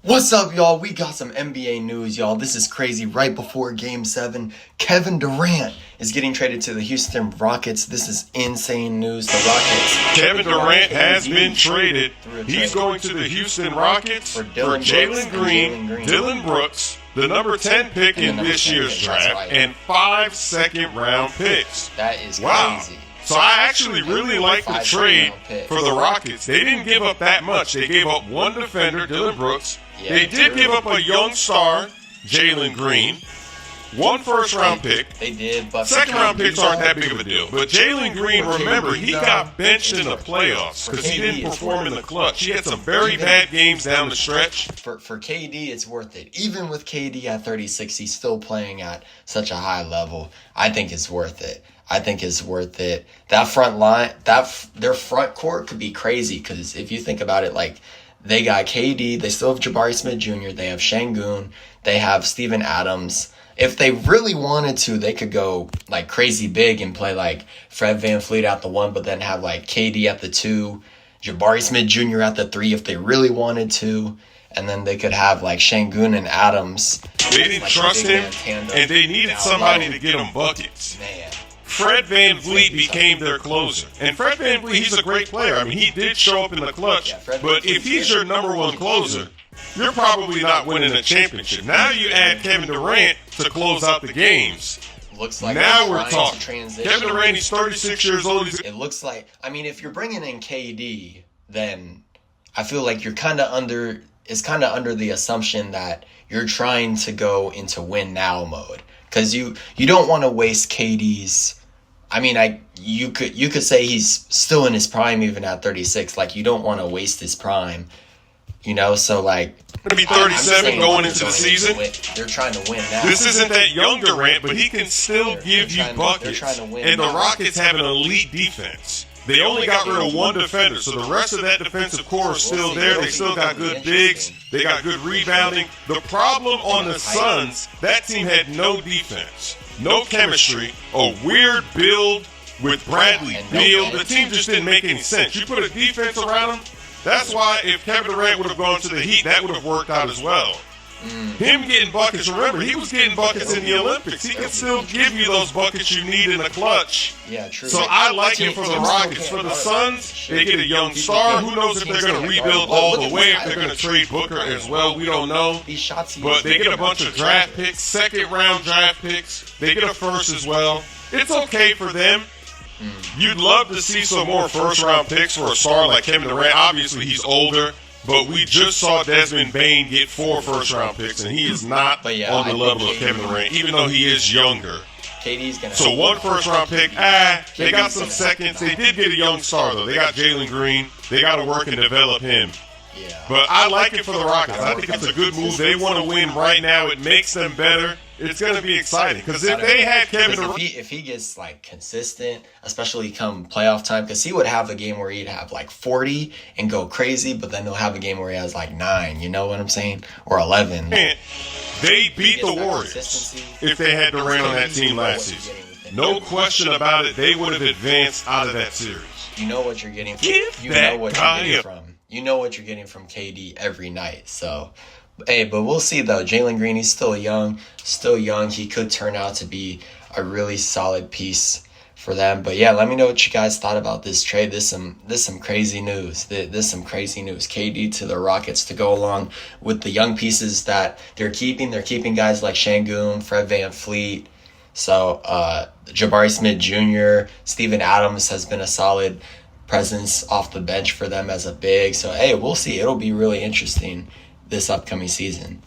What's up, y'all? We got some NBA news, y'all. This is crazy. Right before Game 7, Kevin Durant is getting traded to the Houston Rockets. This is insane news. The Rockets. Kevin Durant has been traded. He's going to the Houston Rockets for Jalen Green, Dillon Brooks, the number 10 pick in this year's draft, and 5 second-round picks. That is crazy. So I actually really like the trade for the Rockets. They didn't give up that much. They gave up one defender, Dillon Brooks. They did give up a young star, Jalen Green. One first-round pick. They did, but second-round picks aren't that big of a deal. But Jalen Green, remember, he got benched in the playoffs because he didn't perform in the clutch. He had some very bad games down the stretch. For KD, it's worth it. Even with KD at 36, he's still playing at such a high level. I think it's worth it. That front line, their front court could be crazy because if you think about it, like, they got KD, they still have Jabari Smith Jr., they have Şengün, they have Steven Adams. If they really wanted to, they could go like crazy big and play like Fred VanVleet at the 1, but then have like KD at the 2, Jabari Smith Jr. at the 3 if they really wanted to. And then they could have like Şengün and Adams. They didn't trust him, and they needed somebody to get them buckets. Man. Fred VanVleet became their closer. And Fred VanVleet, he's a great player. I mean, he did show up in the clutch. But if he's your number one closer, you're probably not winning a championship. Now you add Kevin Durant to close out the games. Looks like now we're talking. Kevin Durant, he's 36 years old. It looks like, I mean, if you're bringing in KD, then I feel like you're kind of under the assumption that you're trying to go into win now mode. Because you don't want to waste KD's. I mean, you could say he's still in his prime even at 36. Like, you don't want to waste his prime, So like, going to be 37 going into the season. They're trying to win now. This isn't that young Durant, but he can still give you buckets. And the Rockets have an elite defense. They only got rid of one defender, so the rest of that defensive core is still there. They still got good bigs. They got good rebounding. The problem on the Suns, that team had no defense, no chemistry, a weird build with Bradley Beal. The team just didn't make any sense. You put a defense around them, that's why if Kevin Durant would have gone to the Heat, that would have worked out as well. Him getting buckets, remember, he was getting buckets in the Olympics. He can still give you those buckets you need in the clutch. Yeah, true. So I like it for the Rockets. For the Suns, they get a young star. Who knows if they're going to rebuild all the way, if they're going to trade Booker as well. We don't know. But they get a bunch of draft picks, second-round draft picks. They get a first as well. It's okay for them. You'd love to see some more first-round picks for a star like Kevin Durant. Obviously, he's older. But we just saw Desmond Bane get 4 first-round picks, and he is not on the level of Kevin Durant, even though he is younger. KD's gonna. So 1 first-round pick, they got some seconds. They did get a young star, though. They got Jalen Green. They got to work and develop him. Yeah. But I like it for the Rockets. I think it's a good move. They want to win right now. It makes them better. It's going to be exciting. Because if they had Kevin Durant... If he gets, like, consistent, especially come playoff time, because he would have a game where he'd have, like, 40 and go crazy, but then he'll have a game where he has, like, 9. You know what I'm saying? Or 11. They beat the Warriors if they had Durant on that team last season. No question about it. They would have advanced out of that series. You know what you're getting from. You know what you're getting from KD every night. So, hey, but we'll see though. Jalen Green, he's still young. He could turn out to be a really solid piece for them. But yeah, let me know what you guys thought about this trade. This some crazy news. This some crazy news. KD to the Rockets to go along with the young pieces that they're keeping. They're keeping guys like Şengün, Fred VanVleet. So Jabari Smith Jr., Steven Adams has been a solid presence off the bench for them as a big. So, hey, we'll see. It'll be really interesting this upcoming season.